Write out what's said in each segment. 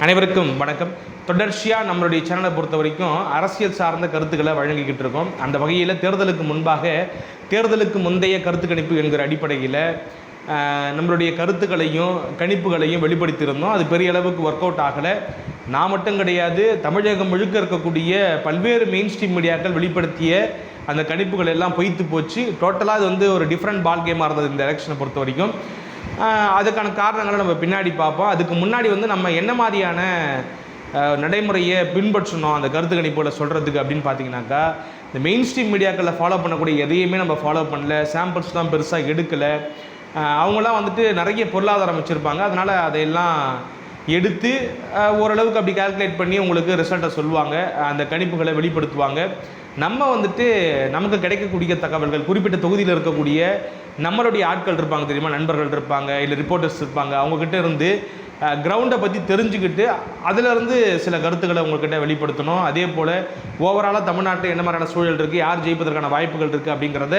அனைவருக்கும் வணக்கம். தொடர்ச்சியாக நம்மளுடைய சேனலை பொறுத்த வரைக்கும் அரசியல் சார்ந்த கருத்துக்களை வழங்கிக்கிட்டு இருக்கோம். அந்த வகையில் தேர்தலுக்கு முந்தைய கருத்து கணிப்பு என்கிற அடிப்படையில் நம்மளுடைய கருத்துக்களையும் கணிப்புகளையும் வெளிப்படுத்தியிருந்தோம். அது பெரிய அளவுக்கு ஒர்க் அவுட் ஆகலை. நான் மட்டும் கிடையாது, தமிழகம் முழுக்க இருக்கக்கூடிய பல்வேறு மெயின் ஸ்ட்ரீம் மீடியாக்கள் வெளிப்படுத்திய அந்த கணிப்புகள் எல்லாம் பொய்த்து போச்சு. டோட்டலாக அது ஒரு டிஃப்ரெண்ட் பால் கேமாக இருந்தது இந்த எலெக்ஷனை பொறுத்த வரைக்கும். அதுக்கான காரணங்களை நம்ம பின்னாடி பார்ப்போம். அதுக்கு முன்னாடி நம்ம என்ன மாதிரியான நடைமுறையை பின்பற்றணும் அந்த கருத்து கணிப்புகளை சொல்கிறதுக்கு அப்படின்னு பார்த்தீங்கன்னாக்கா, இந்த மெயின் ஸ்ட்ரீம் மீடியாக்களில் ஃபாலோ பண்ணக்கூடிய எதையுமே நம்ம ஃபாலோ பண்ணல. சாம்பிள்ஸ் தான் பெருசாக எடுக்கலை. அவங்களாம் நிறைய பொருளாதாரம் வச்சுருப்பாங்க. அதனால் அதையெல்லாம் எடுத்து ஓரளவுக்கு அப்படி கால்குலேட் பண்ணி உங்களுக்கு ரிசல்ட்டை சொல்லுவாங்க, அந்த கணிப்புகளை வெளிப்படுத்துவாங்க. நம்ம நமக்கு கிடைக்கக்கூடிய தகவல்கள், குறிப்பிட்ட தொகுதியில் இருக்கக்கூடிய நம்மளுடைய ஆட்கள் இருப்பாங்க தெரியுமா, நண்பர்கள் இருப்பாங்க, இல்லை ரிப்போர்ட்டர்ஸ் இருப்பாங்க, அவங்கக்கிட்ட இருந்து கிரவுண்டை பற்றி தெரிஞ்சுக்கிட்டு அதிலிருந்து சில கருத்துக்களை உங்கள்கிட்ட வெளிப்படுத்தணும். அதே போல் ஓவராலாக தமிழ்நாட்டில் என்ன மாதிரியான சூழல் இருக்குது, யார் ஜெயிப்பதற்கான வாய்ப்புகள் இருக்குது அப்படிங்கிறத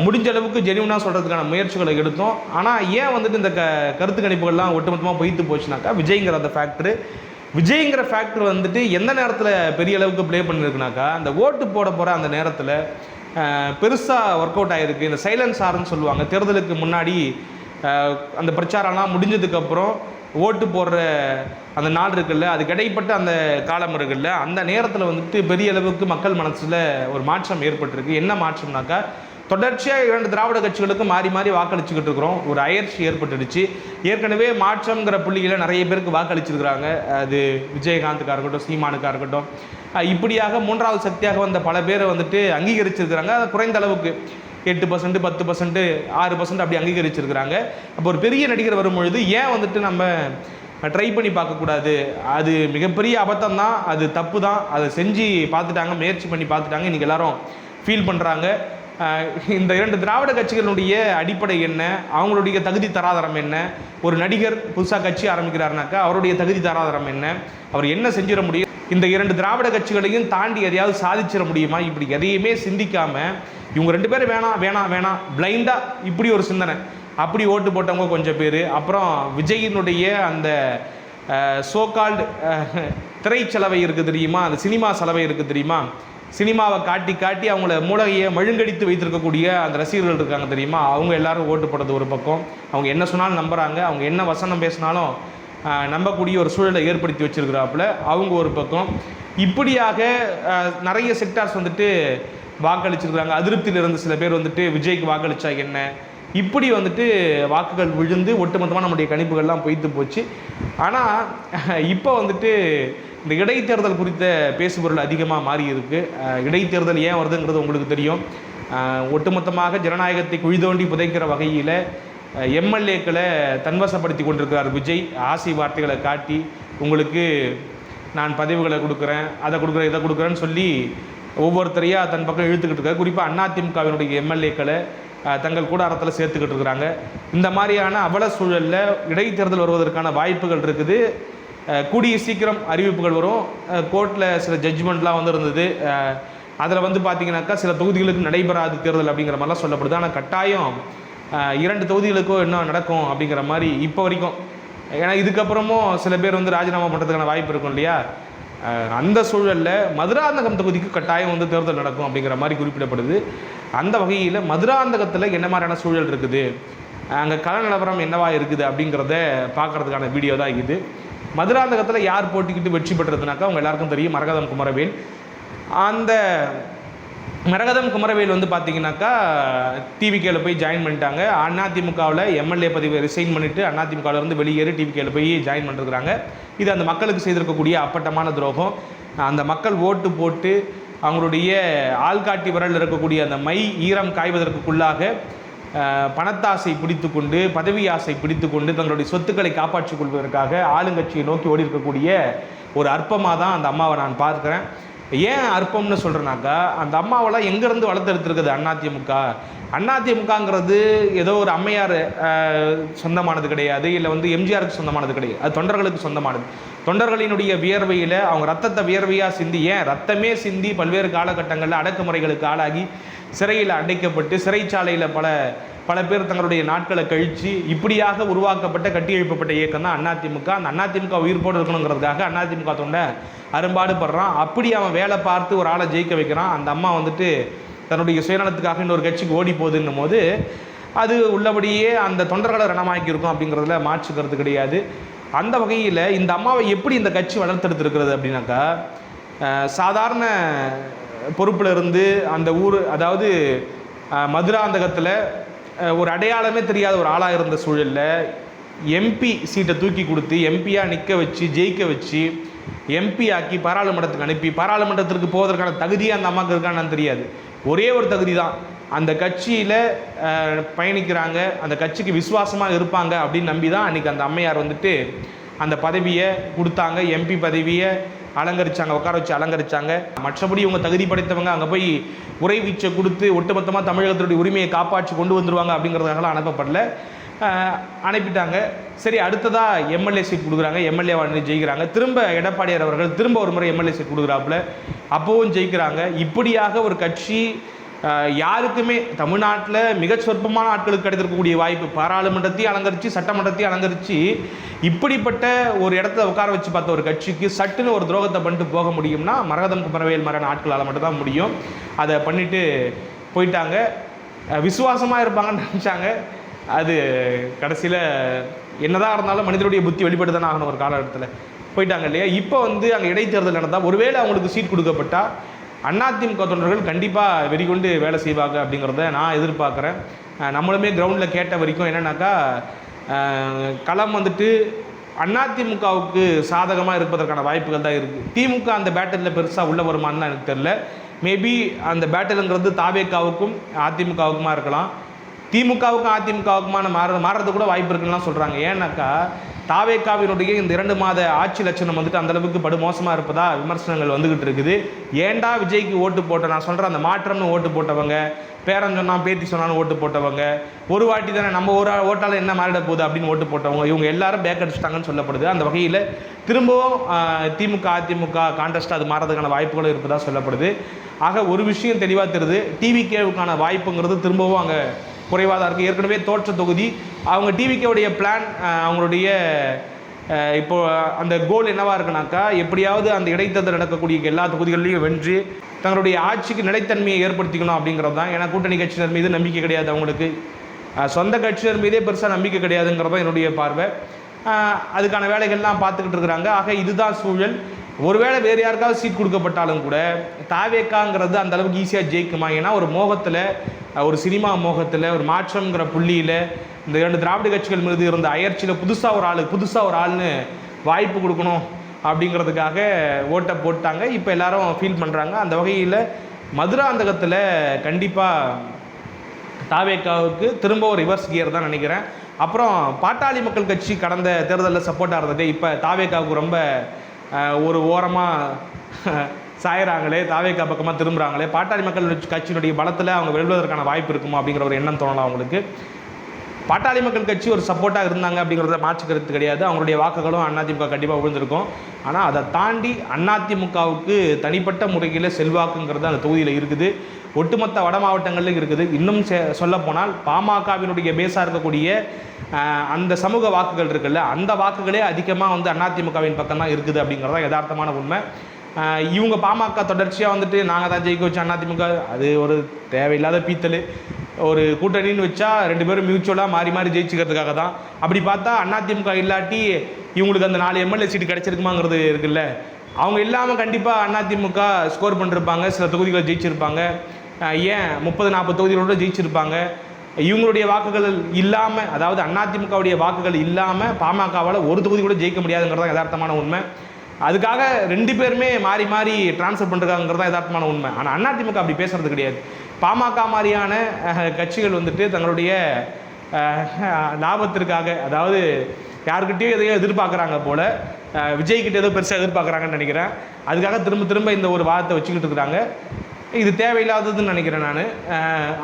முடிஞ்ச அளவுக்கு ஜெனியூனாக சொல்கிறதுக்கான முயற்சிகளை எடுத்தோம். ஆனால் ஏன் இந்த கருத்து கணிப்புகள்லாம் ஒட்டுமொத்தமாக பொய்த்து போச்சுனாக்கா, விஜய்ங்கிற ஃபேக்டர் எந்த நேரத்தில் பெரிய அளவுக்கு ப்ளே பண்ணியிருக்குனாக்கா, அந்த ஓட்டு போட போகிற அந்த நேரத்தில் பெருசாக ஒர்க் அவுட் ஆகிருக்கு. இந்த சைலன்ஸ் ஆர்ன்னு சொல்லுவாங்க. தேர்தலுக்கு முன்னாடி அந்த பிரச்சாரம்லாம் முடிஞ்சதுக்கப்புறம் ஓட்டு போடுற அந்த நாள் இருக்குல்ல, அதுக்கு இடைப்பட்ட அந்த காலம் இருக்குல்ல, அந்த நேரத்தில் பெரிய அளவுக்கு மக்கள் மனசில் ஒரு மாற்றம் ஏற்பட்டிருக்கு. என்ன மாற்றம்னாக்கா, தொடர்ச்சியாக 2 திராவிட கட்சிகளுக்கு மாறி மாறி வாக்களிச்சுக்கிட்டு இருக்கிறோம். ஒரு அயற்சி ஏற்பட்டுடுச்சு. ஏற்கனவே மாற்றங்கிற புள்ளிகளை நிறைய பேருக்கு வாக்களிச்சிருக்கிறாங்க. அது விஜயகாந்துக்காக இருக்கட்டும், சீமானுக்காக இருக்கட்டும், இப்படியாக 3வது சக்தியாக வந்த பல பேரை அங்கீகரிச்சிருக்கிறாங்க. அது குறைந்த அளவுக்கு 8%, 10%, 6% அப்படி அங்கீகரிச்சிருக்கிறாங்க. அப்போ ஒரு பெரிய நடிகர் வரும்பொழுது ஏன் நம்ம ட்ரை பண்ணி பார்க்கக்கூடாது? அது மிகப்பெரிய அபத்தம் தான், அது தப்பு தான். அதை செஞ்சு பார்த்துட்டாங்க, முயற்சி பண்ணி பார்த்துட்டாங்க, இன்றைக்கி எல்லாரும் ஃபீல் பண்ணுறாங்க. இந்த 2 திராவிட கட்சிகளுடைய அடிப்படை என்ன, அவங்களுடைய தகுதி தராதரம் என்ன, ஒரு நடிகர் புதுசாக கட்சி ஆரம்பிக்கிறாருனாக்கா அவருடைய தகுதி தராதரம் என்ன, அவர் என்ன செஞ்சிட முடியும், இந்த 2 திராவிட கட்சிகளையும் தாண்டி எதையாவது சாதிச்சிட முடியுமா, இப்படி எதையுமே சிந்திக்காமல் இவங்க 2 பேரும் வேணாம் பிளைண்டாக இப்படி ஒரு சிந்தனை, அப்படி ஓட்டு போட்டவங்க கொஞ்சம் பேர். அப்புறம் விஜயினுடைய அந்த சோகால்டு திரைச்சலவை இருக்குது தெரியுமா, அந்த சினிமா செலவை இருக்குது தெரியுமா, சினிமாவை காட்டி அவங்கள மூளையை மழுங்கடித்து வைத்திருக்கக்கூடிய அந்த ரசிகர்கள் இருக்காங்க தெரியுமா, அவங்க எல்லாரும் ஓட்டு போடுறது ஒரு பக்கம். அவங்க என்ன சொன்னாலும் நம்புகிறாங்க, அவங்க என்ன வசனம் பேசினாலும் நம்பக்கூடிய ஒரு சூழலை ஏற்படுத்தி வச்சுருக்கிறாப்புல அவங்க ஒரு பக்கம். இப்படியாக நிறைய செக்டார்ஸ் வாக்களிச்சிருக்கிறாங்க. அதிருப்தியில் இருந்து சில பேர் விஜய்க்கு வாக்களித்தா என்ன, இப்படி வாக்குகள் விழுந்து ஒட்டுமொத்தமாக நம்முடைய கணிப்புகள்லாம் பொய்த்து போச்சு. ஆனால் இப்போ இந்த இடைத்தேர்தல் குறித்த பேசுபொருள் அதிகமாக மாறி இருக்குது. இடைத்தேர்தல் ஏன் வருதுங்கிறது உங்களுக்கு தெரியும். ஒட்டுமொத்தமாக ஜனநாயகத்தை குழிதோண்டி புதைக்கிற வகையில் எம்எல்ஏக்களை தன்வசப்படுத்தி கொண்டிருக்கிறார் விஜய். ஆசை வார்த்தைகளை காட்டி உங்களுக்கு நான் பதவிகளை கொடுக்குறேன், அதை கொடுக்குறேன், இதை கொடுக்குறேன்னு சொல்லி ஒவ்வொருத்தரையாக தன் பக்கம் இழுத்துக்கிட்டு இருக்காரு. குறிப்பாக அதிமுகவினுடைய எம்எல்ஏக்களை தங்கள் கூடாரத்தில் சேர்த்துக்கிட்டு இருக்கிறாங்க. இந்த மாதிரியான அவல சூழலில் இடைத்தேர்தல் வருவதற்கான வாய்ப்புகள் இருக்குது. கூடிய சீக்கிரம் அறிவிப்புகள் வரும். கோர்ட்டில் சில ஜட்ஜ்மெண்ட்லாம் இருந்தது. அதில் பார்த்தீங்கன்னாக்கா சில தொகுதிகளுக்கு நடைபெறாது தேர்தல் அப்படிங்கிற மாதிரிலாம் சொல்லப்படுது. ஆனால் கட்டாயம் 2 தொகுதிகளுக்கும் என்ன நடக்கும் அப்படிங்கிற மாதிரி இப்போ வரைக்கும். ஏன்னா இதுக்கப்புறமும் சில பேர் ராஜினாமா பண்ணுறதுக்கான வாய்ப்பு இருக்கும் இல்லையா. அந்த சூழலில் மதுராந்தகம் தொகுதிக்கு கட்டாயம் தேர்தல் நடக்கும் அப்படிங்கிற மாதிரி குறிப்பிடப்படுது. அந்த வகையில் மதுராந்தகத்தில் என்ன மாதிரியான சூழல் இருக்குது, அங்கே கள நிலவரம் என்னவா இருக்குது அப்படிங்கிறத பார்க்குறதுக்கான வீடியோ தான் இது. மதுராந்தகத்தில் யார் போட்டிக்கிட்டு வெற்றி பெற்றதுனாக்கா அவங்க எல்லாருக்கும் தெரியும், மரகதம் குமரவேல். அந்த மரகதம் குமரவேல் பார்த்தீங்கன்னாக்கா டிவிகேல போய் ஜாயின் பண்ணிட்டாங்க. அதிமுகவில் எம்எல்ஏ பதவியை ரிசைன் பண்ணிவிட்டு அதிமுகவிலேருந்து வெளியேறி டிவிகேல போய் ஜாயின் பண்ணிருக்கிறாங்க. இது அந்த மக்களுக்கு செய்திருக்கக்கூடிய அப்பட்டமான துரோகம். அந்த மக்கள் ஓட்டு போட்டு அவங்களுடைய ஆள்காட்டி விரலில் இருக்கக்கூடிய அந்த மை ஈரம் காய்வதற்குள்ளாக பணத்தாசை பிடித்து கொண்டு, பதவி ஆசை பிடித்து கொண்டு தங்களுடைய சொத்துக்களை காப்பாற்றிக் கொள்வதற்காக ஆளுங்கட்சியை நோக்கி ஓடி இருக்கக்கூடிய ஒரு அற்பமாக தான் அந்த அம்மாவை நான் பார்க்குறேன். ஏன் அற்பம்னு சொல்கிறேன்னாக்கா, அந்த அம்மாவெல்லாம் எங்கேருந்து வளர்த்தெடுத்துருக்குது அதிமுகங்கிறது ஏதோ ஒரு அம்மையார் சொந்தமானது கிடையாது, இல்லை எம்ஜிஆருக்கு சொந்தமானது கிடையாது. அது தொண்டர்களுக்கு சொந்தமானது. தொண்டர்களினுடைய வியர்வையில் அவங்க ரத்தத்தை வியர்வையாக சிந்தி, ஏன் ரத்தமே சிந்தி பல்வேறு காலகட்டங்களில் அடக்குமுறைகளுக்கு ஆளாகி சிறையில் அடைக்கப்பட்டு சிறைச்சாலையில் பல பல பேர் தங்களுடைய நாட்களை கழித்து இப்படியாக உருவாக்கப்பட்ட கட்டி எழுப்பப்பட்ட இயக்கம் தான் அதிமுக. அந்த அதிமுக உயிர்ப்போடு இருக்கணுங்கிறதுக்காக அதிமுக தொண்டை அரும்பாடுபடுறான். அப்படி அவன் வேலை பார்த்து ஒரு ஆளை ஜெயிக்க வைக்கிறான். அந்த அம்மா வந்துட்டு தன்னுடைய சுயநலத்துக்காக இன்னொரு கட்சிக்கு ஓடி போகுதுன்னும் போது அது உள்ளபடியே அந்த தொண்டர்களை ரணமாக்கி இருக்கும் அப்படிங்கிறதுல மாற்றுக்கிறது கிடையாது. அந்த வகையில் இந்த அம்மாவை எப்படி இந்த கட்சி வளர்த்தெடுத்துருக்கிறது அப்படின்னாக்கா, சாதாரண பொறுப்பில் இருந்து அந்த ஊர், அதாவது மதுராந்தகத்தில் ஒரு அடையாளமே தெரியாத ஒரு ஆளாக இருந்த சூழலில் எம்பி சீட்டை தூக்கி கொடுத்து எம்பியாக நிற்க வச்சு ஜெயிக்க வச்சு எம்பி ஆக்கி பாராளுமன்றத்துக்கு அனுப்பி பாராளுமன்றத்திற்கு போவதற்கான தகுதியாக அந்த அம்மாவுக்கு இருக்கான்னு தெரியாது. ஒரே ஒரு தகுதி தான், அந்த கட்சியில் பயணிக்கிறாங்க, அந்த கட்சிக்கு விசுவாசமாக இருப்பாங்க அப்படின்னு நம்பி தான் அன்றைக்கி அந்த அம்மையார் வந்துட்டு அந்த பதவியை கொடுத்தாங்க. எம்பி பதவியை அலங்கரித்தாங்க, உட்கார வச்சு அலங்கரித்தாங்க. மற்றபடி இவங்க தகுதி படைத்தவங்க அங்கே போய் உரை வீச்சை கொடுத்து ஒட்டுமொத்தமாக தமிழகத்தினுடைய உரிமையை காப்பாற்றி கொண்டு வந்துடுவாங்க அப்படிங்கிறதுக்காக அனுப்பப்படல, அனுப்பிட்டாங்க. சரி, அடுத்ததாக எம்எல்ஏ சீட் கொடுக்குறாங்க, எம்எல்ஏவாக ஜெயிக்கிறாங்க. திரும்ப எடப்பாடியார் அவர்கள் திரும்ப ஒரு முறை எம்எல்ஏ சீட் கொடுக்குறாப்புல, அப்போவும் ஜெயிக்கிறாங்க. இப்படியாக ஒரு கட்சி யாருக்குமே தமிழ்நாட்டில் மிக சொற்பமான ஆட்களுக்கு கிடைத்திருக்கக்கூடிய வாய்ப்பு, பாராளுமன்றத்தையும் அலங்கரித்து சட்டமன்றத்தையும் அலங்கரித்து இப்படிப்பட்ட ஒரு இடத்துல உட்கார வச்சு பார்த்த ஒரு கட்சிக்கு சட்டுன்னு ஒரு துரோகத்தை பண்ணிட்டு போக முடியும்னா மரகதம் குமரவேல் மாதிரியான ஆட்களால் மட்டும்தான் முடியும். அதை பண்ணிட்டு போயிட்டாங்க. விசுவாசமாக இருப்பாங்கன்னு நினச்சாங்க. அது கடைசியில் என்னதான் இருந்தாலும் மனிதனுடைய புத்தி வெளிப்பட்டு தானே ஆகணும். ஒரு காலகட்டத்தில் போயிட்டாங்க இல்லையா. இப்போ அங்கே இடைத்தேர்தல் நடந்தால் ஒருவேளை அவங்களுக்கு சீட் கொடுக்கப்பட்டால் அதிமுக தொண்டர்கள் கண்டிப்பாக வெறிகொண்டு வேலை செய்வாங்க அப்படிங்கிறத நான் எதிர்பார்க்குறேன். நம்மளுமே கிரவுண்டில் கேட்ட வரைக்கும் என்னென்னாக்கா, களம் வந்துட்டு அதிமுகவுக்கு சாதகமாக இருப்பதற்கான வாய்ப்புகள் தான் இருக்குது. திமுக அந்த பேட்டரியில் பெருசாக உள்ள வருமானு தான் எனக்கு தெரில. மேபி அந்த பேட்டலுங்கிறது தாவேக்காவுக்கும் அதிமுகவுக்குமா இருக்கலாம், திமுகவுக்கும் அதிமுகவுக்குமான மாறுறது கூட வாய்ப்பு இருக்குன்னா சொல்கிறாங்க. ஏன்னாக்கா தாவேக்காவினுடைய இந்த 2 மாத ஆட்சி லட்சணம் வந்துட்டு அந்தளவுக்கு படுமோசமாக இருப்பதா விமர்சனங்கள் வந்துக்கிட்டு இருக்குது. ஏண்டா விஜய்க்கு ஓட்டு போட்ட, நான் சொல்கிறேன் அந்த மாற்றம்னு ஓட்டு போட்டவங்க, பேரன் சொன்னால் பேத்தி சொன்னான்னு ஓட்டு போட்டவங்க, ஒரு வாட்டி தானே நம்ம ஒரு ஓட்டால் என்ன மாறிட போகுது அப்படின்னு ஓட்டு போட்டவங்க, இவங்க எல்லாரும் பேக் அடிச்சிட்டாங்கன்னு சொல்லப்படுது. அந்த வகையில் திரும்பவும் திமுக அதிமுக கான்டெஸ்ட் அது மாறதுக்கான வாய்ப்புகளும் இருப்பதாக சொல்லப்படுது. ஆக ஒரு விஷயம் தெளிவாக தெரியுது, டிவிகேவுக்கான வாய்ப்புங்கிறது திரும்பவும் அங்கே குறைவாக தான் இருக்குது. ஏற்கனவே தோற்ற தொகுதி, அவங்க டிவிகேவுடைய பிளான், அவங்களுடைய இப்போது அந்த கோல் என்னவாக இருக்குனாக்கா, எப்படியாவது அந்த இடைத்தேர்தல் நடக்கக்கூடிய எல்லா தொகுதிகளையும் வென்று தங்களுடைய ஆட்சிக்கு நிலைத்தன்மையை ஏற்படுத்திக்கணும் அப்படிங்கிறது தான். ஏன்னா கூட்டணி கட்சியினர் மீது நம்பிக்கை கிடையாது, அவங்களுக்கு சொந்த கட்சியினர் மீதே பெருசாக நம்பிக்கை கிடையாதுங்கிறது தான் என்னுடைய பார்வை. அதுக்கான வேலைகள்லாம் பார்த்துக்கிட்டு இருக்கிறாங்க. ஆக இதுதான் சூழல். ஒருவேளை வேறு யாருக்காவது சீட் கொடுக்கப்பட்டாலும் கூட தாவேக்காங்கிறது அந்த அளவுக்கு ஈஸியாக ஜெயிக்குமா? ஏன்னா ஒரு மோகத்தில், ஒரு சினிமா மோகத்தில், ஒரு மாற்றம்ங்கிற புள்ளியில் இந்த 2 திராவிட கட்சிகள் மீது இருந்த அயற்சியில் புதுசாக ஒரு ஆள்னு வாய்ப்பு கொடுக்கணும் அப்படிங்கிறதுக்காக ஓட்டை போட்டாங்க. இப்போ எல்லாரும் ஃபீல் பண்ணுறாங்க. அந்த வகையில் மதுராந்தகத்தில் கண்டிப்பாக தாவேக்காவுக்கு திரும்ப ஒரு ரிவர்ஸ் கியர் தான் நினைக்கிறேன். அப்புறம் பாட்டாளி மக்கள் கட்சி கடந்த தேர்தலில் சப்போர்ட்டாக இருந்தது, இப்போ தாவேக்காவுக்கு ரொம்ப ஒரு ஓரமாக சாயிறாங்களே, தாவேக்கா பக்கமாக திரும்புகிறாங்களே, பாட்டாளி மக்கள் கட்சியினுடைய பலத்தில் அவங்க வெல்வதற்கான வாய்ப்பு இருக்குமா அப்படிங்கிற ஒரு எண்ணம் தோணலாம் அவங்களுக்கு. பாட்டாளி மக்கள் கட்சி ஒரு சப்போர்ட்டாக இருந்தாங்க அப்படிங்கிறத மாற்றுக்கிறது கிடையாது. அவங்களுடைய வாக்குகளும் அதிமுக கண்டிப்பாக விழுந்திருக்கும். ஆனால் அதை தாண்டி அதிமுகவுக்கு தனிப்பட்ட முறையில் செல்வாக்குங்கிறது அந்த தொகுதியில் இருக்குது, ஒட்டுமொத்த வட மாவட்டங்களிலும் இருக்குது. இன்னும் சொல்லப்போனால் பாமகவினுடைய பேஸாக இருக்கக்கூடிய அந்த சமூக வாக்குகள் இருக்குல்ல, அந்த வாக்குகளே அதிகமாக அதிமுகவின் பக்கம் தான் இருக்குது அப்படிங்கிறதான் யதார்த்தமான உண்மை. இவங்க பாமக தொடர்ச்சியாக நாங்கள் தான் ஜெயிக்க வச்சோம் அதிமுக, அது ஒரு தேவையில்லாத பீத்தல். ஒரு கூட்டணின்னு வச்சா 2 பேரும் மியூச்சுவலாக மாறி மாறி ஜெயிச்சுக்கிறதுக்காக தான். அப்படி பார்த்தா அதிமுக இல்லாட்டி இவங்களுக்கு அந்த 4 எம்எல்ஏ சீட்டு கிடச்சிருக்குமாங்கிறது இருக்குல்ல. அவங்க இல்லாமல் கண்டிப்பாக அதிமுக ஸ்கோர் பண்ணிருப்பாங்க, சில தொகுதிகளை ஜெயிச்சிருப்பாங்க, ஏன் 30-40 தொகுதிகளோட ஜெயிச்சிருப்பாங்க. இவங்களுடைய வாக்குகள் இல்லாமல், அதாவது அதிமுகவுடைய வாக்குகள் இல்லாமல் பாமகவால் ஒரு தொகுதி கூட ஜெயிக்க முடியாதுங்கிறதான் யதார்த்தமான உண்மை. அதுக்காக 2 பேருமே மாறி மாறி டிரான்ஸ்ஃபர் பண்ணுறாங்கிறது தான் யதார்த்தமான உண்மை. ஆனால் அதிமுக அப்படி பேசுறது கிடையாது. பாமக மாதிரியான கட்சிகள் தங்களுடைய லாபத்திற்காக, அதாவது யாருக்கிட்டையும் எதையோ எதிர்பார்க்குறாங்க போல், விஜய்கிட்ட ஏதோ பெருசாக எதிர்பார்க்குறாங்கன்னு நினைக்கிறேன். அதுக்காக திரும்ப திரும்ப இந்த ஒரு வாதத்தை வச்சுக்கிட்டு இருக்கிறாங்க. இது தேவையில்லாததுன்னு நினைக்கிறேன் நான்.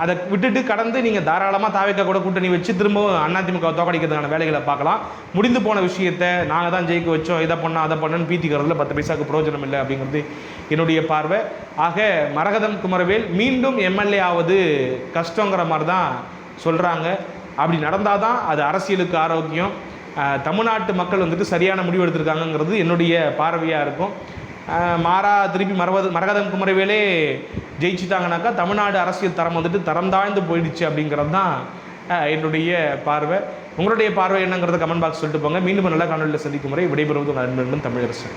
அதை விட்டுட்டு கடந்து நீங்கள் தாராளமாக தாவேக்கா கூட கூட்டணி வச்சு திரும்பவும் அதிமுக தோக்கடிக்கிறதுக்கான வேலைகளை பார்க்கலாம். முடிந்து போன விஷயத்தை நாங்கள் தான் ஜெயிக்க வச்சோம், இதை பண்ணோம் அதை பண்ணோன்னு பீத்திக்கிறதுல 10 பைசாவுக்கு பிரயோஜனம் இல்லை அப்படிங்கிறது என்னுடைய பார்வை. ஆக மரகதம் குமரவேல் மீண்டும் எம்எல்ஏ ஆவது கஷ்டங்கிற மாதிரி தான் சொல்கிறாங்க. அப்படி நடந்தால் தான் அது அரசியலுக்கு ஆரோக்கியம். தமிழ்நாட்டு மக்கள் வந்துட்டு சரியான முடிவு எடுத்திருக்காங்கங்கிறது என்னுடைய பார்வையாக இருக்கும். மாறா திருப்பி மரகதம் குமரவேலே ஜெயிச்சுட்டாங்கனாக்கா தமிழ்நாடு அரசியல் தரம் வந்துட்டு தரம் தாழ்ந்து போயிடுச்சு அப்படிங்கிறது தான் என்னுடைய பார்வை. உங்களுடைய பார்வை என்னங்கிறத கமெண்ட் பாக்ஸ் சொல்லிட்டு போங்க. மீண்டும் நல்ல காணொலியில் சந்திக்கும் முறை விடைபெறுவது உங்கள் நண்பன் தமிழரசன்.